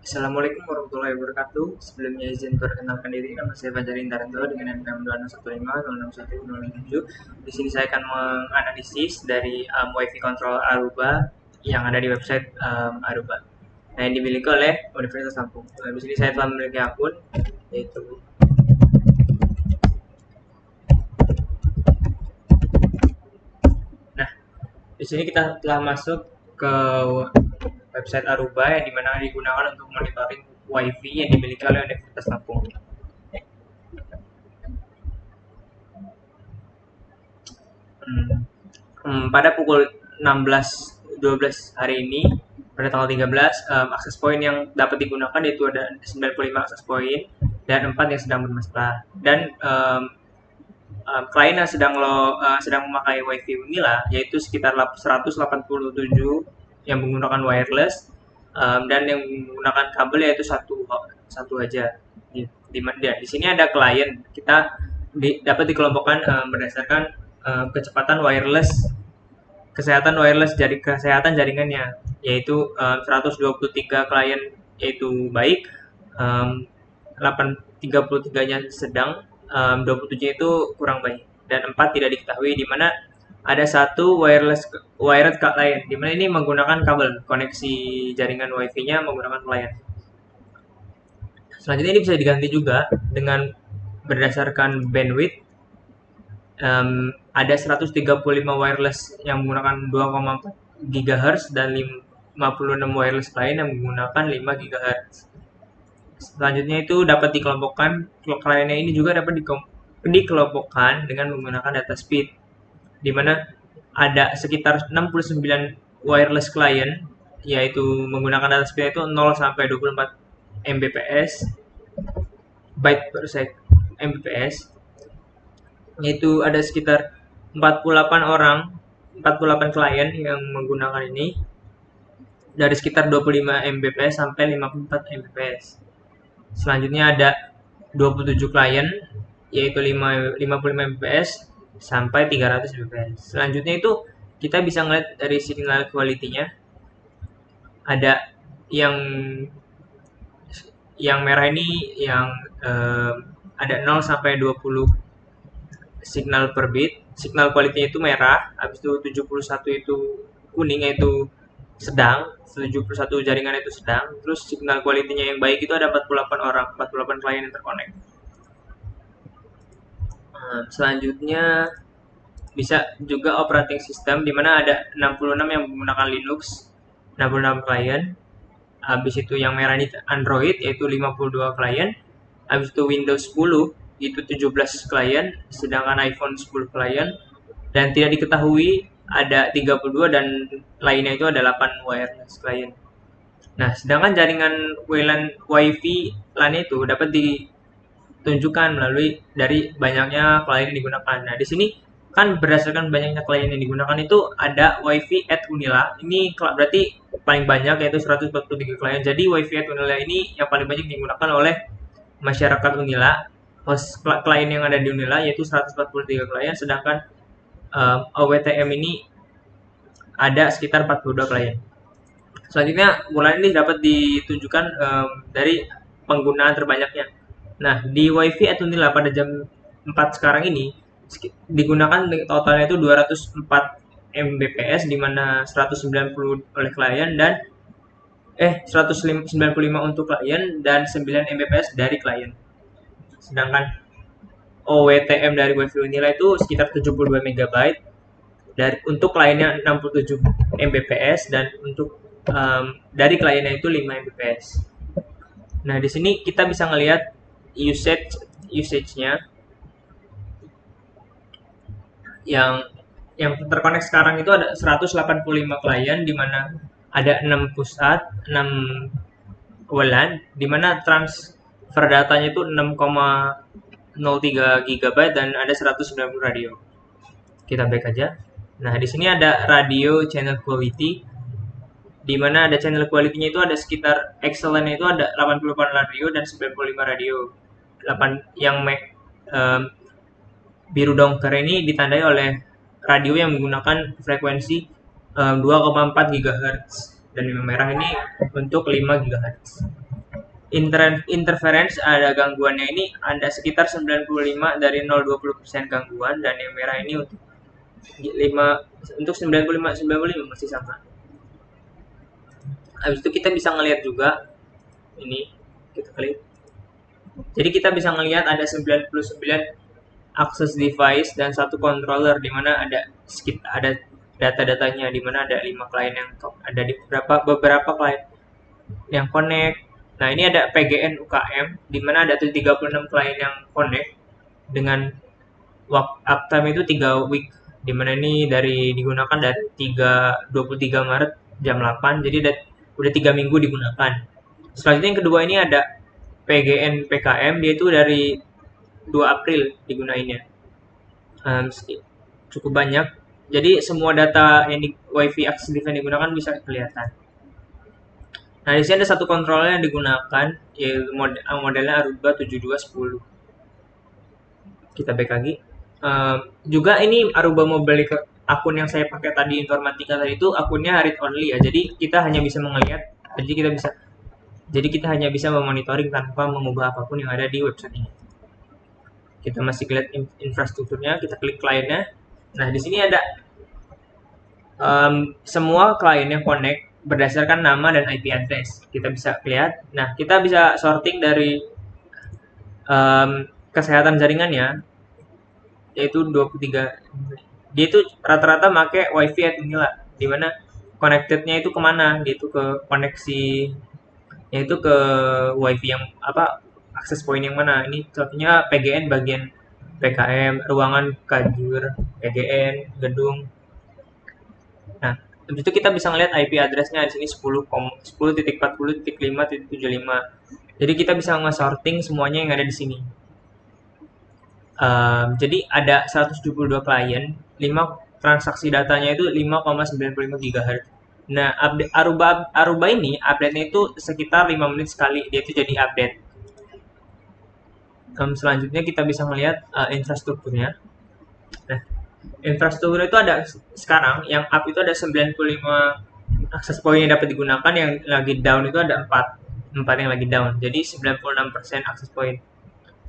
Assalamualaikum warahmatullahi wabarakatuh. Sebelumnya izin perkenalkan diri, nama saya Fajar Indaranto dengan NPM 261500607. Di sini saya akan menganalisis dari WiFi control Aruba yang ada di website Aruba. Nah, yang dimiliki oleh Universitas Lampung. Nah, di sini saya telah memiliki akun, yaitu nah, di sini kita telah masuk ke website Aruba yang dimana digunakan untuk monitoring WiFi yang dimiliki oleh Universitas Lampung. Pada pukul 16.12 hari ini, pada tanggal 13, akses poin yang dapat digunakan yaitu ada 95 akses poin dan 4 yang sedang bermasalah. Dan klien yang sedang memakai WiFi Unila yaitu sekitar 187 yang menggunakan wireless, dan yang menggunakan kabel yaitu satu aja. Di sini ada klien, kita dapat dikelompokkan berdasarkan kecepatan wireless, kesehatan jaringannya, yaitu 123 klien yaitu baik, 33-nya sedang, 27 itu kurang baik, dan 4 tidak diketahui, di mana ada satu wired klien, di mana ini menggunakan kabel koneksi jaringan wifi-nya menggunakan klien. Selanjutnya ini bisa diganti juga dengan berdasarkan bandwidth. Ada 135 wireless yang menggunakan 2,4 GHz dan 56 wireless lain yang menggunakan 5 GHz. Selanjutnya itu dapat dikelompokkan, kliennya ini juga dapat dikelompokkan dengan menggunakan data speed, di mana ada sekitar 69 wireless client yaitu menggunakan data speed itu 0 sampai 24 Mbps byte per second Mbps, yaitu ada sekitar 48 klien yang menggunakan ini dari sekitar 25 Mbps sampai 54 Mbps. Selanjutnya ada 27 klien yaitu 55 Mbps sampai 300 Mbps. Selanjutnya itu kita bisa ngeliat dari signal quality-nya. Ada yang merah ini yang ada 0 sampai 20 signal per bit. Signal quality-nya itu merah, habis itu 71 itu kuning, yaitu sedang, 71 jaringan itu sedang. Terus signal quality-nya yang baik itu ada 48 klien yang terkonek. Selanjutnya bisa juga operating system, di mana ada 66 yang menggunakan Linux, 66 klien. Habis itu yang merah ini Android yaitu 52 klien. Habis itu Windows 10 itu 17 klien, sedangkan iPhone 10 klien, dan tidak diketahui ada 32 dan lainnya itu ada 8 wireless klien. Nah, sedangkan jaringan WLAN WiFi LAN itu dapat ditunjukkan melalui dari banyaknya klien yang digunakan. Nah, di sini kan berdasarkan banyaknya klien yang digunakan itu ada WiFi at Unila. Ini berarti paling banyak yaitu 143 klien. Jadi WiFi at Unila ini yang paling banyak digunakan oleh masyarakat Unila. Host klien yang ada di Unila yaitu 143 klien, sedangkan OWTM ini ada sekitar 42 klien. Selanjutnya, bulan ini dapat ditunjukkan dari penggunaan terbanyaknya. Nah, di WiFi at Unila pada jam 4 sekarang ini digunakan totalnya itu 204 Mbps, di mana 190 oleh klien dan 195 untuk klien dan 9 Mbps dari klien. Sedangkan OWTM dari WiFi Unila itu sekitar 72 MB, untuk kliennya 67 Mbps dan untuk dari kliennya itu 5 Mbps. Nah, di sini kita bisa ngelihat usage-nya yang terkonek sekarang itu ada 185 klien, di mana ada 6 pusat, 6 WLAN, di mana transfer datanya itu 6,03 GB dan ada 190 radio. Kita back aja. Nah, di sini ada radio channel quality, di mana ada channel quality-nya itu ada sekitar excellent itu ada 88 radio dan 95 radio. 8 yang biru dongker ini ditandai oleh radio yang menggunakan frekuensi 2,4 GHz. dan yang merah ini untuk 5 GHz. Interference ada gangguannya ini ada sekitar 95 dari 0,20% gangguan, dan yang merah ini untuk 95 masih sama. Habis itu kita bisa ngelihat juga ini, kita klik. Jadi kita bisa ngelihat ada 99 akses device dan satu controller, di mana ada data-datanya, di mana ada 5 klien yang ada di beberapa klien yang connect. Nah, ini ada PGN UKM, di mana ada 36 klien yang connect dengan uptime itu 3 week, di mana ini digunakan dari 23 Maret jam 8, jadi udah 3 minggu digunakan. Selanjutnya yang kedua ini ada PGN PKM, dia itu dari 2 April digunainnya. Cukup banyak. Jadi semua data yang di WiFi akses device yang digunakan bisa kelihatan. Nah, di sini ada satu controller yang digunakan, yaitu modelnya Aruba 7210. Kita back lagi. Juga ini Aruba Mobile akun yang saya pakai tadi, Informatika tadi itu akunnya read only ya. Jadi kita hanya bisa melihat, jadi kita hanya bisa memonitoring tanpa mengubah apapun yang ada di website ini. Kita masih lihat infrastrukturnya, kita klik kliennya. Nah, di sini ada semua klien yang connect berdasarkan nama dan IP address. Kita bisa lihat. Nah, kita bisa sorting dari kesehatan jaringannya, yaitu 23. Dia itu rata-rata pakai WiFi atau Mila, di mana connected-nya itu kemana? Dia itu ke koneksi, yaitu ke WiFi yang akses point yang mana? Ini contohnya PGN bagian PKM, ruangan Kajur, PGN, gedung. Nah, habis itu kita bisa ngelihat IP address-nya di sini 10.40.5.75. Jadi kita bisa nge-sorting semuanya yang ada di sini. Jadi ada 172 klien, 5 transaksi datanya itu 5,95 GHz. Nah, Aruba ini update-nya itu sekitar 5 menit sekali, dia itu jadi update. Selanjutnya kita bisa melihat infrastrukturnya. Nah, infrastruktur itu ada sekarang, yang up itu ada 95 akses point yang dapat digunakan, yang lagi down itu ada 4 yang lagi down. Jadi 96% akses point.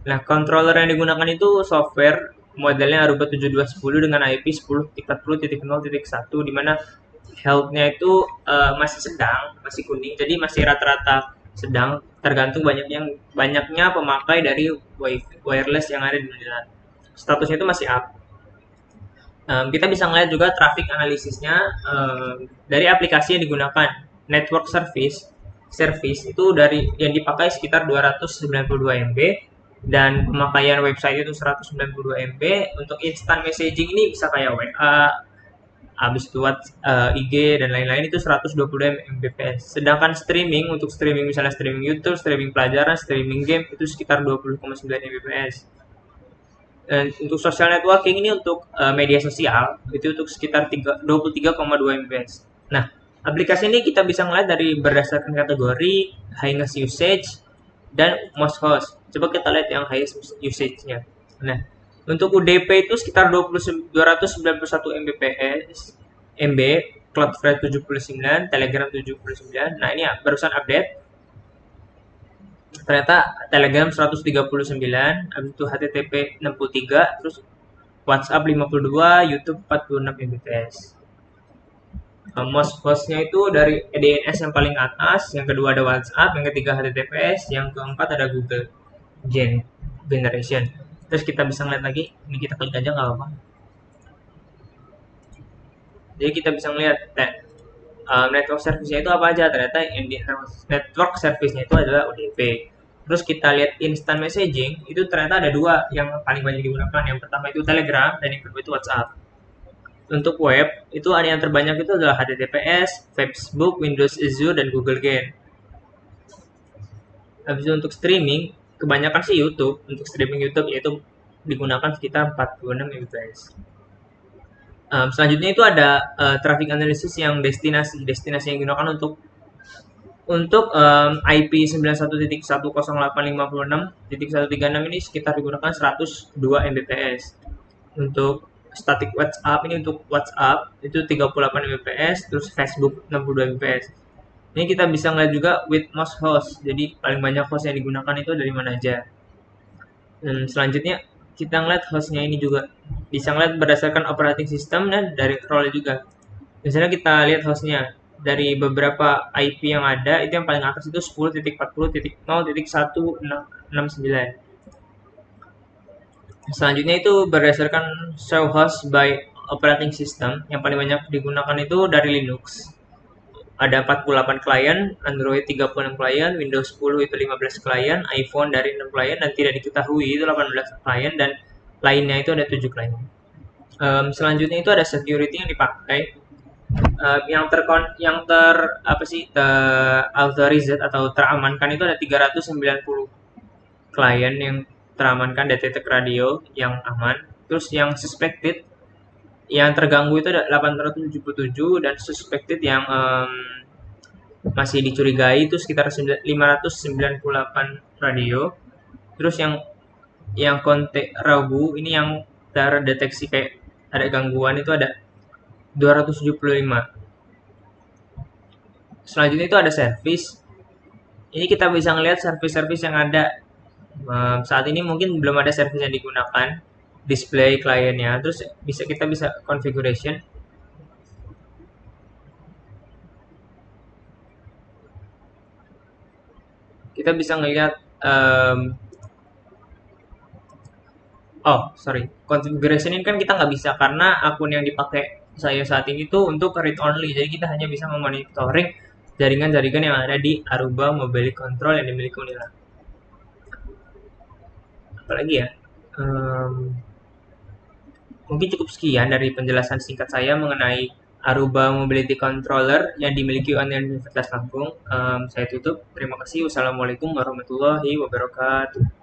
Nah, controller yang digunakan itu software modelnya Aruba 7210 dengan IP 10.40.0.1, di mana health-nya itu masih sedang, masih kuning, jadi masih rata-rata sedang, tergantung banyaknya pemakai dari wireless yang ada di dunia. Statusnya itu masih up. Kita bisa melihat juga traffic analisisnya dari aplikasi yang digunakan. Network service itu dari yang dipakai sekitar 292 MB, dan pemakaian website itu 192 MB. Untuk instant messaging ini bisa kayak WA, habis itu IG dan lain-lain itu 120 Mbps. Sedangkan untuk streaming misalnya streaming YouTube, streaming pelajaran, streaming game itu sekitar 20,9 Mbps. Dan untuk social networking ini untuk media sosial itu untuk sekitar 23,2 Mbps. Nah, aplikasi ini kita bisa melihat dari berdasarkan kategori, highest usage, dan most host. Coba kita lihat yang highest usage-nya. Nah, untuk UDP itu sekitar 291 Mbps, Cloudflare 79, Telegram 79. Nah, ini ya, barusan update. Ternyata Telegram 139, habis itu HTTP 63, terus WhatsApp 52, YouTube 46 Mbps. Most hostnya itu dari DNS yang paling atas, yang kedua ada WhatsApp, yang ketiga HTTPS, yang keempat ada Google Generation. Terus kita bisa ngeliat lagi, ini kita klik aja nggak apa-apa. Jadi kita bisa ngeliat network service-nya itu apa aja. Ternyata yang di network service-nya itu adalah UDP. Terus kita lihat instant messaging, itu ternyata ada 2 yang paling banyak digunakan. Yang pertama itu Telegram, dan yang kedua itu WhatsApp. Untuk web, itu ada yang terbanyak itu adalah HTTPS, Facebook, Windows Azure, dan Google Gen. Habis itu untuk streaming, kebanyakan sih YouTube. Untuk streaming YouTube yaitu digunakan sekitar 46 Mbps. Selanjutnya itu ada traffic analysis yang destinasi yang digunakan untuk IP 91.108.56.136 ini sekitar digunakan 102 Mbps. Untuk static WhatsApp ini, untuk WhatsApp itu 38 Mbps, terus Facebook 62 Mbps. Ini kita bisa ngeliat juga with most host. Jadi paling banyak host yang digunakan itu dari mana aja. Dan selanjutnya kita ngeliat hostnya ini juga bisa ngeliat berdasarkan operating system dan dari role juga. Misalnya kita lihat hostnya dari beberapa IP yang ada, itu yang paling atas itu 10.40.0.169. Selanjutnya itu berdasarkan show host by operating system, yang paling banyak digunakan itu dari Linux. Ada 48 klien, Android 36 klien, Windows 10 itu 15 klien, iPhone dari 6 klien, dan tidak diketahui itu 18 klien, dan lainnya itu ada 7 klien. Selanjutnya itu ada security yang dipakai, authorized atau teramankan itu ada 390 klien yang teramankan detek radio yang aman. Terus yang suspected yang terganggu itu ada 877 dan suspected yang masih dicurigai itu sekitar 598 radio. Terus yang kontak ragu ini yang terdeteksi kayak ada gangguan itu ada 275. Selanjutnya itu ada service. Ini kita bisa ngelihat service-service yang ada. Saat ini mungkin belum ada service yang digunakan. Display kliennya. Terus kita bisa configuration. Kita bisa ngelihat configuration ini kan kita nggak bisa karena akun yang dipakai saya saat ini tuh untuk read only, jadi kita hanya bisa memonitoring jaringan-jaringan yang ada di Aruba Mobile Control yang dimiliki Unila. Apalagi ya, mungkin cukup sekian dari penjelasan singkat saya mengenai Aruba Mobility Controller yang dimiliki Universitas Lampung. Saya tutup. Terima kasih. Wassalamualaikum warahmatullahi wabarakatuh.